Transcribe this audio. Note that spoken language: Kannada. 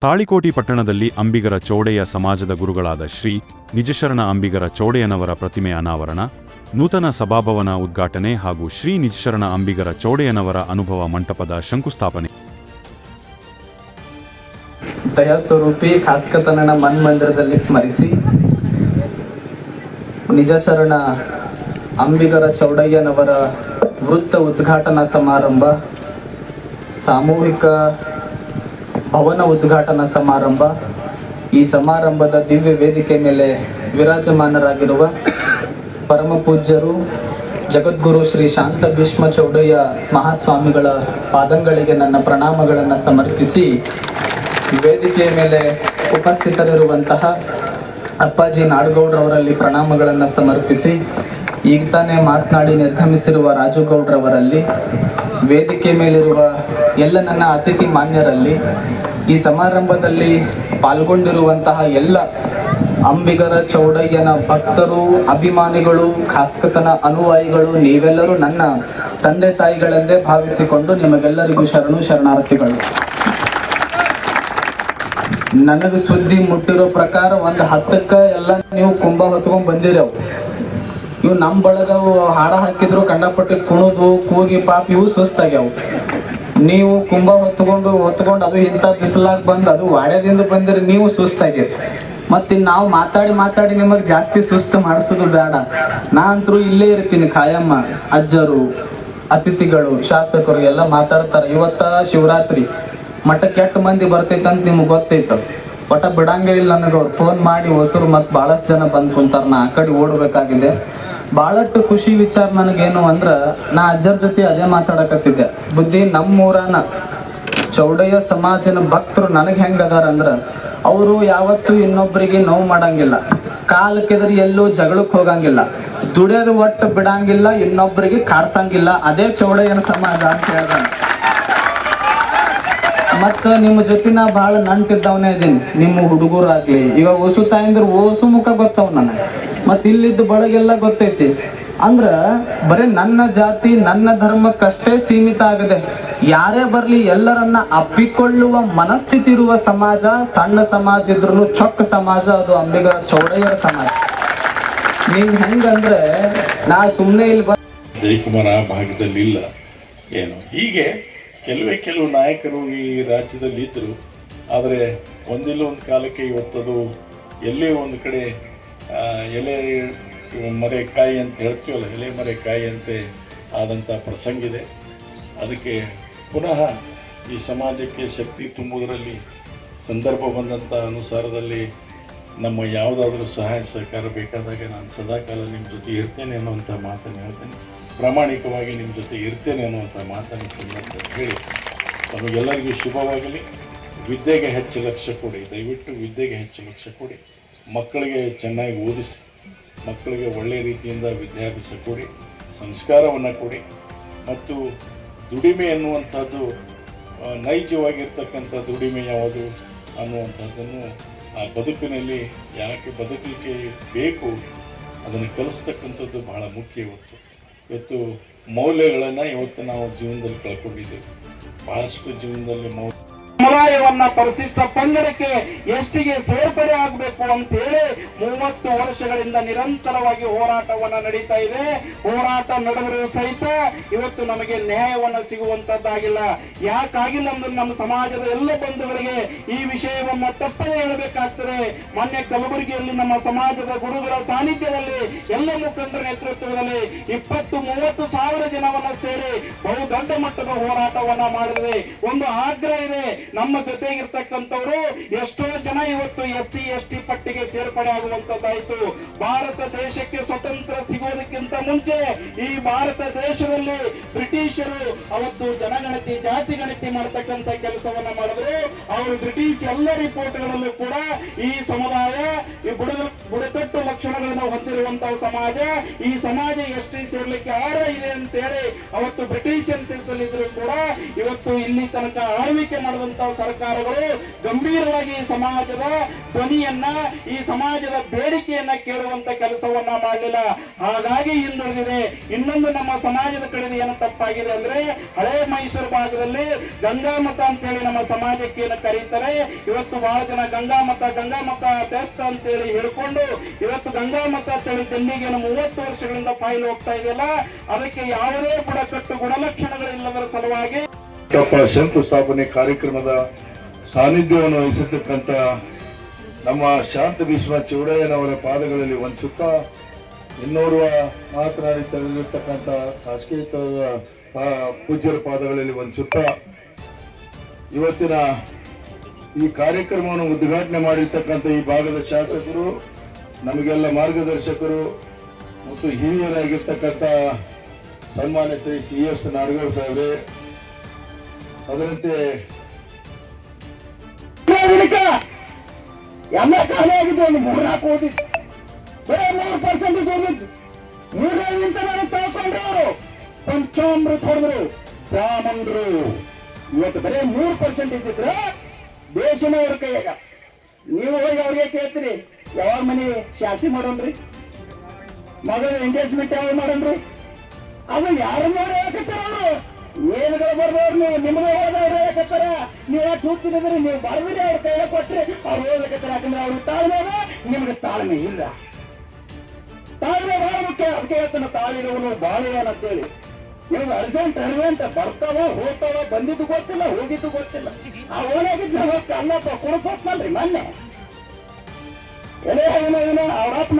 ತಾಳಿಕೋಟಿ ಪಟ್ಟಣದಲ್ಲಿ ಅಂಬಿಗರ ಚೌಡೆಯ ಸಮಾಜದ ಗುರುಗಳಾದ ಶ್ರೀ ನಿಜಶರಣ ಅಂಬಿಗರ ಚೌಡೆಯನವರ ಪ್ರತಿಮೆ ಅನಾವರಣ, ನೂತನ ಸಭಾಭವನ ಉದ್ಘಾಟನೆ ಹಾಗೂ ಶ್ರೀ ನಿಜಶರಣ ಅಂಬಿಗರ ಚೌಡೆಯನವರ ಅನುಭವ ಮಂಟಪದ ಶಂಕುಸ್ಥಾಪನೆ. ದಯಾಸ್ವರೂಪಿ ಖಾಸ್ಕತನನ ಮನ್ಮಂದಿರದಲ್ಲಿ ಸ್ಮರಿಸಿ ನಿಜಶರಣ ಅಂಬಿಗರ ಚೌಡಯ್ಯನವರ ವೃತ್ತ ಉದ್ಘಾಟನಾ ಸಮಾರಂಭ, ಸಾಮೂಹಿಕ ಭವನ ಉದ್ಘಾಟನಾ ಸಮಾರಂಭ. ಈ ಸಮಾರಂಭದ ದಿವ್ಯ ವೇದಿಕೆ ಮೇಲೆ ವಿರಾಜಮಾನರಾಗಿರುವ ಪರಮ ಪೂಜ್ಯರು ಜಗದ್ಗುರು ಶ್ರೀ ಶಾಂತ ಭೀಷ್ಮ ಚೌಡಯ್ಯ ಮಹಾಸ್ವಾಮಿಗಳ ಪಾದಂಗಳಿಗೆ ನನ್ನ ಪ್ರಣಾಮಗಳನ್ನು ಸಮರ್ಪಿಸಿ, ವೇದಿಕೆಯ ಮೇಲೆ ಉಪಸ್ಥಿತರಿರುವಂತಹ ಅಪ್ಪಾಜಿ ನಾಡಗೌಡ್ರವರಲ್ಲಿ ಪ್ರಣಾಮಗಳನ್ನು ಸಮರ್ಪಿಸಿ, ಈಗ ತಾನೇ ಮಾತನಾಡಿ ನಿರ್ಗಮಿಸಿರುವ ರಾಜುಗೌಡ್ರವರಲ್ಲಿ, ವೇದಿಕೆ ಮೇಲಿರುವ ಎಲ್ಲ ನನ್ನ ಅತಿಥಿ ಮಾನ್ಯರಲ್ಲಿ, ಈ ಸಮಾರಂಭದಲ್ಲಿ ಪಾಲ್ಗೊಂಡಿರುವಂತಹ ಎಲ್ಲ ಅಂಬಿಗರ ಚೌಡಯ್ಯನ ಭಕ್ತರು, ಅಭಿಮಾನಿಗಳು, ಖಾಸ್ಕತನ ಅನುಯಾಯಿಗಳು, ನೀವೆಲ್ಲರೂ ನನ್ನ ತಂದೆ ತಾಯಿಗಳೆಂದೇ ಭಾವಿಸಿಕೊಂಡು ನಿಮಗೆಲ್ಲರಿಗೂ ಶರಣಾರ್ಥಿಗಳು. ನನಗೆ ಸುದ್ದಿ ಮುಟ್ಟಿರೋ ಪ್ರಕಾರ ಒಂದು 10ಕ್ಕೆ ಎಲ್ಲ ನೀವು ಕುಂಭ ಹೊತ್ಕೊಂಡ್ ಬಂದಿರವು. ಇವು ನಮ್ಮ ಬಳಗವು ಹಾಡ ಹಾಕಿದ್ರು ಕಂಡಪಟ್ಟಿ ಕುಣಿದು ಕೂಗಿ ಪಾಪ ಇವು ಸುಸ್ತಾಗ್ಯಾವು. ನೀವು ಕುಂಭ ಹೊತ್ಕೊಂಡು ಅದು ಇಂಥ ಬಿಸಿಲಾಗ ಬಂದು ಅದು ವಾಡ್ಯದಿಂದ ಬಂದಿರಿ, ನೀವು ಸುಸ್ತಾಗಿರಿ. ಮತ್ತೆ ನಾವು ಮಾತಾಡಿ ನಿಮಗೆ ಜಾಸ್ತಿ ಸುಸ್ತು ಮಾಡಿಸೋದು ಬೇಡ. ನಾ ಅಂತರೂ ಇಲ್ಲೇ ಇರ್ತೀನಿ ಖಾಯಮ್ಮ. ಅಜ್ಜರು, ಅತಿಥಿಗಳು, ಶಾಸಕರು ಎಲ್ಲ ಮಾತಾಡ್ತಾರೆ. ಇವತ್ತ ಶಿವರಾತ್ರಿ ಮಠಕ್ಕೆ ಎಷ್ಟು ಮಂದಿ ಬರ್ತೈತೆ ಅಂತ ನಿಮ್ಗೆ ಗೊತ್ತೈತ. ಒಟ್ಟ ಬಿಡಂಗೇ ಇಲ್ಲ ನನಗೆ. ಅವ್ರು ಫೋನ್ ಮಾಡಿ ಹೊಸರು ಮತ್ತೆ ಬಹಳಷ್ಟು ಜನ ಬಂದು ಕುಂತಾರ. ನಾ ಆ ಕಡೆ ಓಡಬೇಕಾಗಿದೆ. ಬಹಳಷ್ಟು ಖುಷಿ ವಿಚಾರ ನನಗೇನು ಅಂದ್ರ, ನಾ ಅಜ್ಜರ ಜೊತೆ ಅದೇ ಮಾತಾಡಕತ್ತಿದ್ದೆ. ಬುದ್ಧಿ ನಮ್ಮೂರನ ಚೌಡಯ್ಯ ಸಮಾಜನ ಭಕ್ತರು ನನಗೆ ಹೆಂಗದಾರ ಅಂದ್ರ, ಅವರು ಯಾವತ್ತೂ ಇನ್ನೊಬ್ಬರಿಗೆ ನೋವು ಮಾಡಂಗಿಲ್ಲ, ಕಾಲಕ್ಕೆದ್ರಿ ಎಲ್ಲೂ ಜಗಳಕ್ಕೆ ಹೋಗಂಗಿಲ್ಲ, ದುಡಿಯೋದು ಒಟ್ಟು ಬಿಡಂಗಿಲ್ಲ, ಇನ್ನೊಬ್ಬರಿಗೆ ಕಾಡ್ಸಂಗಿಲ್ಲ. ಅದೇ ಚೌಡಯ್ಯನ ಸಮಾಜ ಅಂತ ಹೇಳ್ದ. ಮತ್ತ ನಿಮ್ಮ ಜೊತೆ ನಾ ಬಹಳ ನಂಟಿದ್ದವನೇ ಇದೀನಿ. ನಿಮ್ಮ ಹುಡುಗರಾಗ್ಲಿ, ಇವಾಗ ಓಸು ತಾಯಿಂದ್ರ ಓಸು ಮುಖ ಗೊತ್ತವ್ ನನಗೆ, ಮತ್ ಇಲ್ಲಿದ್ದು ಬಳಗೆಲ್ಲ ಗೊತ್ತೈತಿ. ಅಂದ್ರ ಬರೀ ನನ್ನ ಜಾತಿ ನನ್ನ ಧರ್ಮಕ್ಕಷ್ಟೇ ಸೀಮಿತ ಆಗದೆ, ಯಾರೇ ಬರ್ಲಿ ಎಲ್ಲರನ್ನ ಅಪ್ಪಿಕೊಳ್ಳುವ ಮನಸ್ಥಿತಿ ಇರುವ ಸಮಾಜ, ಸಣ್ಣ ಸಮಾಜ ಇದ್ರು ಚೊಕ್ಕ ಸಮಾಜ, ಅದು ಅಂಬಿಗರ ಚೌಡಯ್ಯರ ಸಮಾಜ. ನೀವ್ ಹೆಂಗಂದ್ರೆ, ನಾ ಸುಮ್ನೆ ಇಲ್ಲಿ ಜಯಕುಮಾರ ಭಾಗದಲ್ಲಿ ಇಲ್ಲ ಏನು, ಹೀಗೆ ಕೆಲವು ನಾಯಕರು ಈ ರಾಜ್ಯದಲ್ಲಿ ಇದ್ದರು. ಆದರೆ ಒಂದಿಲ್ಲ ಒಂದು ಕಾಲಕ್ಕೆ ಇವತ್ತದು ಎಲ್ಲೇ ಒಂದು ಕಡೆ ಎಲೆ ಮರೆಕಾಯಿ ಅಂತ ಹೇಳ್ತೀವಲ್ಲ, ಎಲೆ ಮರೆಕಾಯಿ ಅಂತೆ ಆದಂಥ ಪ್ರಸಂಗಿದೆ. ಅದಕ್ಕೆ ಪುನಃ ಈ ಸಮಾಜಕ್ಕೆ ಶಕ್ತಿ ತುಂಬುವುದರಲ್ಲಿ ಸಂದರ್ಭ ಬಂದಂಥ ಅನುಸಾರದಲ್ಲಿ ನಮ್ಮ ಯಾವುದಾದ್ರೂ ಸಹಾಯ ಸಹಕಾರ ಬೇಕಾದಾಗ ನಾನು ಸದಾಕಾಲ ನಿಮ್ಮ ಜೊತೆ ಇರ್ತೇನೆ ಅನ್ನುವಂಥ ಮಾತನ್ನು ಹೇಳ್ತೇನೆ. ಪ್ರಾಮಾಣಿಕವಾಗಿ ನಿಮ್ಮ ಜೊತೆ ಇರ್ತೇನೆ ಅನ್ನುವಂಥ ಮಾತನ್ನು ಸಂದರ್ಭ ಹೇಳಿ ನಮಗೆಲ್ಲರಿಗೂ ಶುಭವಾಗಲಿ. ವಿದ್ಯೆಗೆ ಹೆಚ್ಚು ಲಕ್ಷ್ಯ ಕೊಡಿ, ದಯವಿಟ್ಟು ವಿದ್ಯೆಗೆ ಹೆಚ್ಚು ಲಕ್ಷ್ಯ ಕೊಡಿ. ಮಕ್ಕಳಿಗೆ ಚೆನ್ನಾಗಿ ಓದಿಸಿ, ಮಕ್ಕಳಿಗೆ ಒಳ್ಳೆಯ ರೀತಿಯಿಂದ ವಿದ್ಯಾಭ್ಯಾಸ ಕೊಡಿ, ಸಂಸ್ಕಾರವನ್ನು ಕೊಡಿ. ಮತ್ತು ದುಡಿಮೆ ಅನ್ನುವಂಥದ್ದು ನೈಜವಾಗಿರ್ತಕ್ಕಂಥ ದುಡಿಮೆ ಯಾವುದು ಅನ್ನುವಂಥದ್ದನ್ನು ಆ ಬದುಕಿನಲ್ಲಿ ಯಾಕೆ ಬದುಕಲಿಕ್ಕೆ ಬೇಕು ಅದನ್ನು ಕಲಿಸ್ತಕ್ಕಂಥದ್ದು ಬಹಳ ಮುಖ್ಯ. ಇವತ್ತು ಮೌಲ್ಯಗಳನ್ನು ಇವತ್ತು ನಾವು ಜೀವನದಲ್ಲಿ ಕಳ್ಕೊಂಡಿದ್ದೇವೆ. ಬಹಳಷ್ಟು ಜೀವನದಲ್ಲಿ ಸಮುದಾಯವನ್ನ ಪರಿಶಿಷ್ಟ ಪಂಗಡಕ್ಕೆ ಎಷ್ಟಿಗೆ ಸೇರ್ಪಡೆ ಆಗಬೇಕು ಅಂತ ಹೇಳಿ 30 ವರ್ಷಗಳಿಂದ ನಿರಂತರವಾಗಿ ಹೋರಾಟವನ್ನ ನಡೀತಾ ಇದೆ. ಹೋರಾಟ ನಡೆದರೂ ಸಹಿತ ಇವತ್ತು ನಮಗೆ ನ್ಯಾಯವನ್ನ ಸಿಗುವಂತದ್ದಾಗಿಲ್ಲ. ಯಾಕಾಗಿಲ್ಲ ಅಂದ್ರೆ ನಮ್ಮ ಸಮಾಜದ ಎಲ್ಲ ಬಂಧುಗಳಿಗೆ ಈ ವಿಷಯವನ್ನ ತಪ್ಪದೇ ಹೇಳಬೇಕಾಗ್ತದೆ. ಮೊನ್ನೆ ಕಲಬುರಗಿಯಲ್ಲಿ ನಮ್ಮ ಸಮಾಜದ ಗುರುಗಳ ಸಾನ್ನಿಧ್ಯದಲ್ಲಿ ಎಲ್ಲ ಮುಖಂಡರ ನೇತೃತ್ವದಲ್ಲಿ 20-30 ಸಾವಿರ ಜನವನ್ನ ಸೇರಿ ಬಹು ದೊಡ್ಡ ಮಟ್ಟದ ಹೋರಾಟವನ್ನ ಮಾಡಿದೆ. ಒಂದು ಆಗ್ರಹ ಇದೆ, ನಮ್ಮ ಜೊತೆಗಿರ್ತಕ್ಕಂಥವರು ಎಷ್ಟೋ ಜನ ಇವತ್ತು SC ST ಪಟ್ಟಿಗೆ ಸೇರ್ಪಡೆ ಆಗುವಂತದ್ದಾಯ್ತು. ಭಾರತ ದೇಶಕ್ಕೆ ಸ್ವತಂತ್ರ ಸಿಗೋದಕ್ಕಿಂತ ಮುಂಚೆ ಈ ಭಾರತ ದೇಶದಲ್ಲಿ ಬ್ರಿಟಿಷರು ಅವತ್ತು ಜನಗಣತಿ ಜಾತಿ ಗಣತಿ ಮಾಡತಕ್ಕಂಥ ಕೆಲಸವನ್ನ ಮಾಡಿದ್ರು. ಅವರು ಬ್ರಿಟಿಷ್ ಎಲ್ಲ ರಿಪೋರ್ಟ್ಗಳಲ್ಲೂ ಕೂಡ ಈ ಸಮುದಾಯ ಈ ಬುಡಕಟ್ಟು ಲಕ್ಷಣಗಳನ್ನು ಹೊಂದಿರುವಂತಹ ಸಮಾಜ, ಈ ಸಮಾಜ ST ಸೇರ್ಲಿಕ್ಕೆ ಅರ್ಹ ಇದೆ ಅಂತೇಳಿ ಅವತ್ತು ಬ್ರಿಟಿಷ್ ಇದ್ರು ಕೂಡ ಇವತ್ತು ಇಲ್ಲಿ ತನಕ ಆಳ್ವಿಕೆ ಮಾಡುವಂತ ಮಾಡಿದಂತ ಸರ್ಕಾರಗಳು ಗಂಭೀರವಾಗಿ ಈ ಸಮಾಜದ ಧ್ವನಿಯನ್ನ, ಈ ಸಮಾಜದ ಬೇಡಿಕೆಯನ್ನ ಕೇಳುವಂತ ಕೆಲಸವನ್ನ ಮಾಡಲಿಲ್ಲ. ಹಾಗಾಗಿ ಹಿಂದುಳಿದಿದೆ. ಇನ್ನೊಂದು ನಮ್ಮ ಸಮಾಜದ ಕಡೆ ಏನು ತಪ್ಪಾಗಿದೆ ಅಂದ್ರೆ, ಹಳೆ ಮೈಸೂರು ಭಾಗದಲ್ಲಿ ಗಂಗಾಮತ ಅಂತ ಹೇಳಿ ನಮ್ಮ ಸಮಾಜಕ್ಕೆ ಏನು ಕರೀತಾರೆ. ಇವತ್ತು ಬಹಳ ಜನ ಗಂಗಾಮತ ಟೆಸ್ಟ್ ಅಂತೇಳಿ ಹೇಳ್ಕೊಂಡು ಇವತ್ತು ಗಂಗಾಮತ ಅಂತೇಳಿ ಡೆಲ್ಲಿಗೆ 30 ವರ್ಷಗಳಿಂದ ಫೈಲ್ ಹೋಗ್ತಾ ಇದೆಯಲ್ಲ, ಅದಕ್ಕೆ ಯಾವುದೇ ಬುಡಕಟ್ಟು ಗುಣಲಕ್ಷಣಗಳಿಲ್ಲದರ ಸಲುವಾಗಿ ಶಂಕುಸ್ಥಾಪನೆ ಕಾರ್ಯಕ್ರಮದ ಸಾನ್ನಿಧ್ಯವನ್ನು ವಹಿಸತಕ್ಕಂಥ ನಮ್ಮ ಶಾಂತ ಭೀಷ್ಮ ಚೌಡಯ್ಯನವರ ಪಾದಗಳಲ್ಲಿ ಒಂದು ಚುಕ್ಕ, ಇನ್ನೋರ್ವ ಮಾತನಾಡಿ ತೆಗೆದಿರ್ತಕ್ಕಂಥ ಖಾಸಗಿ ಪೂಜ್ಯರ ಪಾದಗಳಲ್ಲಿ ಒಂದು ಚುಕ್ಕ. ಇವತ್ತಿನ ಈ ಕಾರ್ಯಕ್ರಮವನ್ನು ಉದ್ಘಾಟನೆ ಮಾಡಿರ್ತಕ್ಕಂಥ ಈ ಭಾಗದ ಶಾಸಕರು, ನಮಗೆಲ್ಲ ಮಾರ್ಗದರ್ಶಕರು ಮತ್ತು ಹಿರಿಯರಾಗಿರ್ತಕ್ಕಂಥ ಸನ್ಮಾನ್ಯ ಶ್ರೀ CS ನಾಡಗೌಡ ಸಾಹೇಬ್ರೆ, ಅದರಂತೆ ಎಲ್ಲ ಖಾಲಿ ಆಗಿದ್ದು ಒಂದು 3-4 ಓದಿತ್ತು, ಬರೀ 3% ಓದಿತ್ತು. 3 ನಾನು ತಗೊಂಡ್ರು ಅವರು ಪಂಚಾಮೃತ ಹೊಡೆದ್ರು ಬ್ರಾಹ್ಮಣರು. ಇವತ್ತು ಬರೀ 3% ಇದ್ರೆ ದೇಶನವ್ರ ಕೈಯಾಗ. ನೀವು ಹೋಗಿ ಅವ್ರಿಗೆ ಕೇಳ್ತೀರಿ, ಯಾವಾಗ ಮನೆ ಶಾಂತಿ ಮಾಡೋಣ್ರಿ, ಮಗಳ ಎಂಗೇಜ್ಮೆಂಟ್ ಯಾವಾಗ ಮಾಡೋಣ್ರಿ, ಅದನ್ನ ಯಾರನ್ನ ಹೇಳಕತ್ತಾರ ಅವರು. ಏನುಗಳು ಬರ್ದವ್ರು ನೀವು, ನಿಮ್ಗೆ ಹೋದವ್ರು ಹೇಳಕತ್ತಾರ. ನೀವು ಯಾಕೆ ಹುಚ್ಚಿದ್ರಿ, ನೀವು ಬರ್ಬಿಡಿ ಅವ್ರ ಕೈ ಕೊಟ್ರಿ ಅವ್ರು ಹೋಗ್ಲಿಕತ್ತಾರ. ಯಾಕಂದ್ರೆ ಅವ್ರಿಗೆ ತಾಳ್ಮೆ ಅದ, ನಿಮ್ಗೆ ತಾಳ್ಮೆ ಇಲ್ಲ. ತಾಳ್ಮೆ ಬಹಳ ಮುಖ್ಯ. ಅದಕ್ಕೆ ಹೇಳ್ತಾನೆ, ತಾಳಿನವನು ಬಾಳೆ ಅಂತೇಳಿ. ಇವಾಗ ಅರ್ಜೆಂಟ್ ಬರ್ತಾವ ಹೋಗ್ತಾವ, ಬಂದಿದ್ದು ಗೊತ್ತಿಲ್ಲ, ಹೋಗಿದ್ದು ಗೊತ್ತಿಲ್ಲ. ಆ ಓನಾಗಿದ್ದು ಅಲ್ಲಪ್ಪ ಕುಡಿಸೋತ್ನಲ್ರಿ ಮೊನ್ನೆ ಎಲೆ ಅವ್ರಪ್ಪ